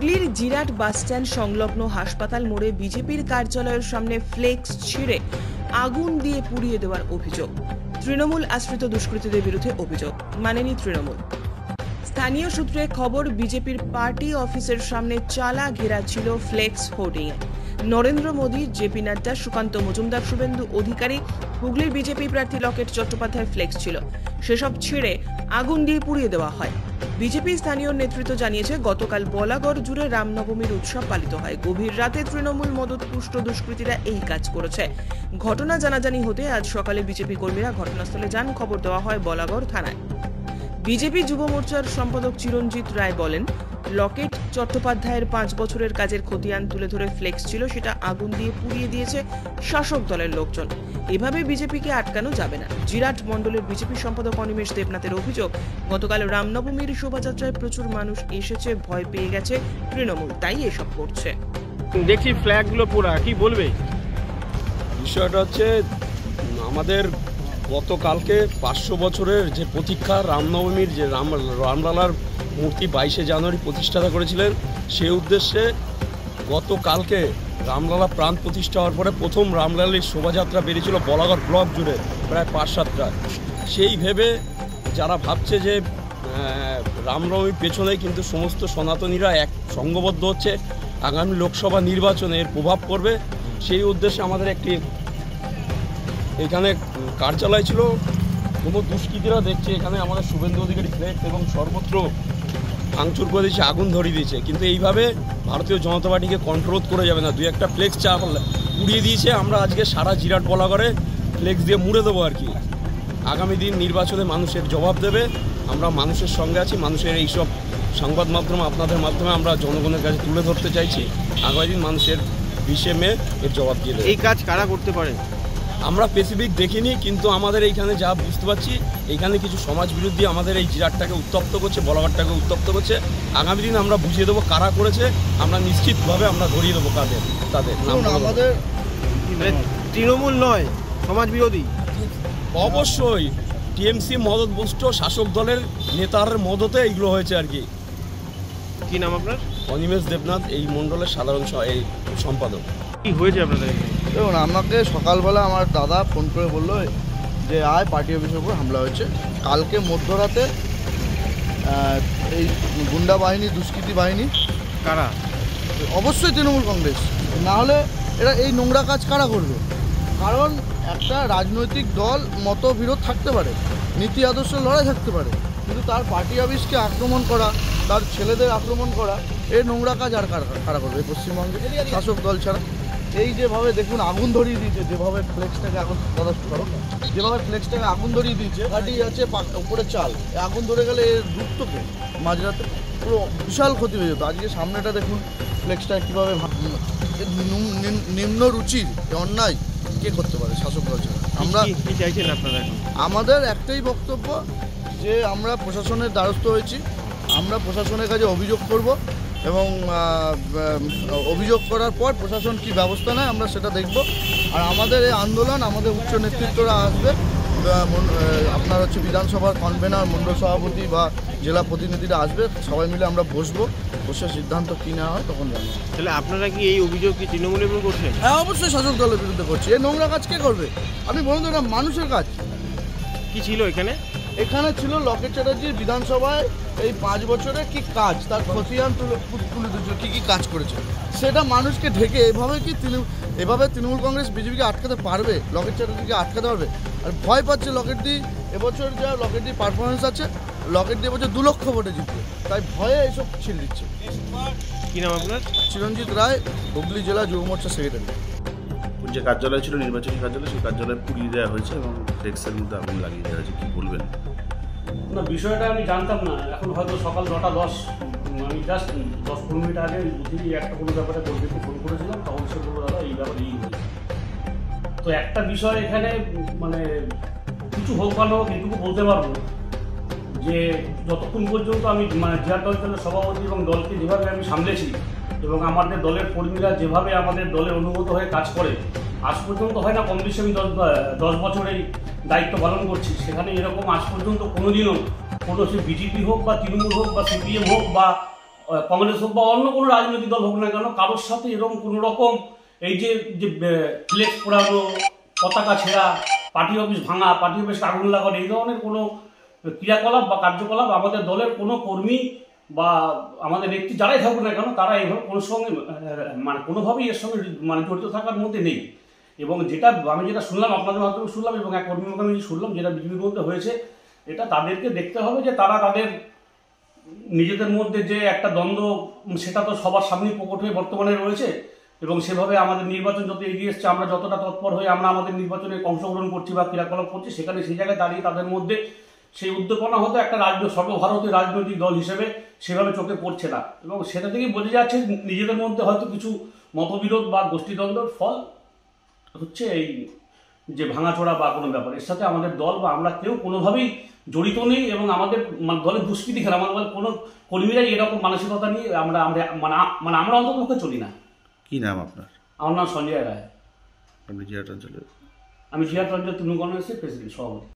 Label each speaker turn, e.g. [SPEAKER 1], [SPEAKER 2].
[SPEAKER 1] হুগলির জিরাট বাসস্ট্যান্ড সংলগ্ন হাসপাতাল মোড়ে বিজেপির কার্যালয়ের সামনে ফ্লেক্স ছিঁড়ে আগুন দিয়ে পুড়িয়ে দেওয়ার অভিযোগ। তৃণমূল আশ্রিত দুষ্কৃতীদের বিরুদ্ধে অভিযোগ মানেনি তৃণমূল। স্থানীয় সূত্রে খবর, বিজেপির পার্টি অফিসের সামনে চালা ঘেরা ছিল ফ্লেক্স হোর্ডিংয়ে। নরেন্দ্র মোদী, জেপি নাড্ডা, সুকান্ত মজুমদার, শুভেন্দু অধিকারী, হুগলির বিজেপি প্রার্থী লকেট চট্টোপাধ্যায় ফ্লেক্স ছিল, সেসব ছিঁড়ে আগুন দিয়ে পুড়িয়ে দেওয়া হয়। বিজেপি স্থানীয় নেতৃত্ব জানিয়েছে, গতকাল বলাগড় জুড়ে রামনবমীর উৎসব পালিত হয়। গভীর রাতে তৃণমূল মদতপুষ্ট দুষ্কৃতীরা এই কাজ করেছে। ঘটনা জানাজানি হতে আজ সকালে বিজেপি কর্মীরা ঘটনাস্থলে যান। খবর দেওয়া হয় বলাগড় থানায়। বিজেপি যুব মোর্চার সম্পাদক চিরঞ্জিত রায় বলেন, লকেট চট্টোপাধ্যায়ের 5 বছরের কাজের খতিয়ান তুলে ধরে ফ্লেক্স ছিল, সেটা আগুন দিয়ে পুড়িয়ে দিয়েছে শাসক দলের লোকজন। এভাবে বিজেপিকে আটকানো যাবে না। জিরাট মণ্ডলের বিজেপি সম্পাদক অনিমেষ দেবনাথের অভিযোগ, গতকাল রামনবমীর শোভাযাত্রায় প্রচুর মানুষ এসেছে, ভয় পেয়ে গেছে তৃণমূল, তাই এসব করছে।
[SPEAKER 2] দেখছি ফ্ল্যাগগুলো পোড়া, কি বলবে?
[SPEAKER 3] বিষয়টা হচ্ছে, আমাদের গতকালকে 500 বছরের যে প্রতীক্ষা, রামনবমীর যে রামলালার মূর্তি 22শে জানুয়ারি প্রতিষ্ঠাতা করেছিলেন, সেই উদ্দেশ্যে গতকালকে রামলালা প্রাণ প্রতিষ্ঠা হওয়ার পরে প্রথম রামলালার শোভাযাত্রা বেরিয়েছিল বলাগড় ব্লক জুড়ে প্রায় 5-7টা। সেই ভেবে যারা ভাবছে যে রামনবমীর পেছনে কিন্তু সমস্ত সনাতনীরা এক সংঘবদ্ধ হচ্ছে, আগামী লোকসভা নির্বাচনে এর প্রভাব পড়বে, সেই উদ্দেশ্যে আমাদের একটি এখানে কার্যালয় ছিল। কোনো দুষ্কৃতীরা দেখছে এখানে আমাদের শুভেন্দু অধিকারী ফ্লেক্স এবং সর্বত্র ভাঙচুর করে দিয়েছে, আগুন ধরিয়ে দিয়েছে। কিন্তু এইভাবে ভারতীয় জনতা পার্টিকে কন্ট্রোল করে যাবে না। 2-1টা ফ্লেক্স পুড়িয়ে দিয়েছে। আমরা আজকে সারা জিরাট বলাগড়ে ফ্লেক্স দিয়ে মুড়ে দেবো আর কি। আগামী দিন নির্বাচনে মানুষের জবাব দেবে। আমরা মানুষের সঙ্গে আছি। মানুষের এইসব সংবাদ মাধ্যমে, আপনাদের মাধ্যমে আমরা জনগণের কাছে তুলে ধরতে চাইছি। আগামী দিন মানুষের 20শে মে এর জবাব দিয়ে দেবে।
[SPEAKER 2] এই কাজ কারা করতে পারে
[SPEAKER 3] আমরা স্পেসিফিক দেখিনি, কিন্তু আমাদের এইখানে যা বুঝতে পারছি, এইখানে কিছু সমাজ বিরোধী আমাদের এই জিরাটটাকে উত্তপ্ত করছে, বলাগড়টাকে উত্তপ্ত করছে। আগামী দিন আমরা বুঝিয়ে দেবো কারা করেছে। আমরা নিশ্চিতভাবে আমরা ধরিয়ে দেবো তাদের নাম।
[SPEAKER 2] আমাদের তৃণমূল নয়, সমাজ বিরোধী।
[SPEAKER 3] অবশ্যই টিএমসি মদতপুষ্ট শাসক দলের নেতার মদতে এইগুলো হয়েছে আর কি।
[SPEAKER 2] কি নাম আপনার?
[SPEAKER 3] অনিমেষ দেবনাথ, এই মণ্ডলের সাধারণ এই সম্পাদক।
[SPEAKER 2] কি হয়েছে আপনাদের?
[SPEAKER 4] দেখুন, আমাকে সকালবেলা আমার দাদা ফোন করে বললো যে আয়, পার্টি অফিসের উপর হামলা হয়েছে। কালকে মধ্যরাতে এই গুন্ডা বাহিনী, দুষ্কৃতী বাহিনী।
[SPEAKER 2] কারা?
[SPEAKER 4] অবশ্যই তৃণমূল কংগ্রেস, না হলে এরা এই নোংরা কাজ কারা করবে? কারণ একটা রাজনৈতিক দল মতবিরোধ থাকতে পারে, নীতি আদর্শ লড়াই থাকতে পারে, কিন্তু তার পার্টি অফিসকে আক্রমণ করা, তার ছেলেদের আক্রমণ করা, এই নোংরা কাজ আর কারা করবে পশ্চিমবঙ্গে শাসক দল ছাড়া? এই যেভাবে দেখুন আগুন ধরিয়ে দিয়েছে, যেভাবে ফ্লেক্সটাকে আগুন ধরিয়ে দিয়েছে, গাড়ি আছে উপরে চাল, আগুন ধরে গেলে এর দ্রুতকে মাঝরাতে পুরো বিশাল ক্ষতি হয়ে যেত। আজকে সামনেটা দেখুন ফ্লেক্সটা কীভাবে, নিম্ন রুচির অন্যায় কে করতে পারে শাসক দল ছাড়া? আমরা
[SPEAKER 2] কি চাইছেন আপনারা?
[SPEAKER 4] আমাদের একটাই বক্তব্য যে আমরা প্রশাসনের দ্বারস্থ হয়েছি, আমরা প্রশাসনের কাছে অভিযোগ করব এবং অভিযোগ করার পর প্রশাসন কি ব্যবস্থা নেয় আমরা সেটা দেখব। আর আমাদের এই আন্দোলন, আমাদের উচ্চ নেতৃত্বরা আসবে, আপনার হচ্ছে বিধানসভার কনভেনার, মণ্ডল সভাপতি বা জেলা প্রতিনিধিরা আসবে, সবাই মিলে আমরা বসবো, বসে সিদ্ধান্ত কী নেওয়া হয় তখন জানবো।
[SPEAKER 2] তাহলে আপনারা কি এই অভিযোগ কি তৃণমূলের বিরুদ্ধে করছেন?
[SPEAKER 4] হ্যাঁ, অবশ্যই শাসক দলের বিরুদ্ধে করছি। এই নোংরা কাজ কে করবে? আপনি বলুন তো, এটা মানুষের কাজ।
[SPEAKER 2] কি ছিল এখানে?
[SPEAKER 4] এখানে ছিল লকেট চ্যাটার্জির বিধানসভায় এই 5 বছরে কি কাজ, তার খতিয়ান তুলে দিয়েছিল, কী কাজ করেছে, সেটা মানুষকে ঢেকে এভাবে তৃণমূল কংগ্রেস বিজেপিকে আটকাতে পারবে? লকেট চ্যাটার্জিকে আটকাতে পারবে? আর ভয় পাচ্ছে লকেটদি। এবছর যা লকেটদির পারফরমেন্স আছে, লকেটদি এবছর 2 লক্ষ ভোটে জিতবে, তাই ভয়ে এইসব ছিল দিচ্ছে।
[SPEAKER 2] কি নাম আপনার?
[SPEAKER 4] চিরঞ্জিত রায়, হুগলি জেলা যুব মোর্চা সেক্রেটারি।
[SPEAKER 5] যে কার্যালয় ছিল নির্বাচনী কার্যালয়, সেই কার্যালয় পুড়িয়ে দেওয়া হয়েছে এবং ডেস্কের মধ্যে আগুন লাগিয়ে দেওয়া হয়েছে। কী বলবেন?
[SPEAKER 6] না, বিষয়টা আমি জানতাম না। এখন হয়তো সকাল 9:10, আমি জাস্ট 10-15 মিনিট আগে বুঝি একটা কোনো ব্যাপারে বলতে ফোন করেছিলাম, তখন সে বলবো দাদা এই ব্যাপারে এই হয়েছে। তো একটা বিষয় এখানে মানে কিছু হোক বা না হোক এটুকু বলতে পারবো যে যতক্ষণ পর্যন্ত আমি জিরাট দলের সভাপতি এবং দলকে যেভাবে আমি সামলেছি এবং আমাদের দলের কর্মীরা যেভাবে আমাদের দলের অনুগত হয়ে কাজ করে, আজ পর্যন্ত হয় না, কম বেশি আমি 10 বছর এই দায়িত্ব পালন করছি, সেখানে এরকম আজ পর্যন্ত কোনোদিনও কোনো সে বিজেপি হোক বা তৃণমূল হোক বা সিপিএম হোক বা কংগ্রেস হোক বা অন্য কোনো রাজনৈতিক দল হোক না কেন, কারোর সাথে এরকম কোনো রকম এই যে ফ্লেক্স পোড়ানো, পতাকা ছেঁড়া, পার্টি অফিস ভাঙা, পার্টি অফিসে আগুন লাগানো, এই ধরনের কোনো ক্রিয়াকলাপ বা কার্যকলাপ আমাদের দলের কোনো কর্মী বা আমাদের নেত্রী যারাই থাকুক না কেন তারা এইভাবে কোনো সঙ্গে মানে কোনোভাবেই এর সঙ্গে মানে জড়িত থাকার মধ্যে নেই। এবং যেটা আমি যেটা শুনলাম আপনাদের মাধ্যমে শুনলাম এবং এক কর্মীর মাধ্যমে শুনলাম যেটা বিজেপির মধ্যে হয়েছে, এটা তাদেরকে দেখতে হবে যে তারা তাদের নিজেদের মধ্যে যে একটা দ্বন্দ্ব সেটা তো সবার সামনেই প্রকট হয়ে বর্তমানে রয়েছে এবং সেভাবে আমাদের নির্বাচন যত এগিয়ে এসছে আমরা যতটা তৎপর হয়ে আমরা আমাদের নির্বাচনে অংশগ্রহণ করছি বা ক্রিয়াকলাপ করছি, সেখানে সেই জায়গায় দাঁড়িয়ে তাদের মধ্যে সেই উদ্দীপনা হতো একটা সর্বভারতীয় রাজনৈতিক দল হিসেবে সেভাবে চোখে পড়ছে না এবং সেটা থেকেই বোঝা যাচ্ছে নিজেদের মধ্যে হয়তো কিছু মতবিরোধ বা গোষ্ঠীদ্বন্দ্বের ফল হচ্ছে এই যে ভাঙাচোরা বা কোনো ব্যাপার। এর সাথে আমাদের দল বা আমরা কেউ কোনোভাবেই জড়িত নেই এবং আমাদের দলের দুষ্কৃতি খেলা আমাদের কোনো কর্মীরাই এরকম মানসিকতা নিয়ে আমরা আমরা অন্তত চলি না।
[SPEAKER 5] কি নাম আপনার?
[SPEAKER 6] আমার নাম সঞ্জয় রায়।
[SPEAKER 5] আপনি জিয়াট অঞ্চলের?
[SPEAKER 6] আমি জিয়াট অঞ্চল তৃণমূল কংগ্রেসের প্রেসিডেন্ট সভাপতি।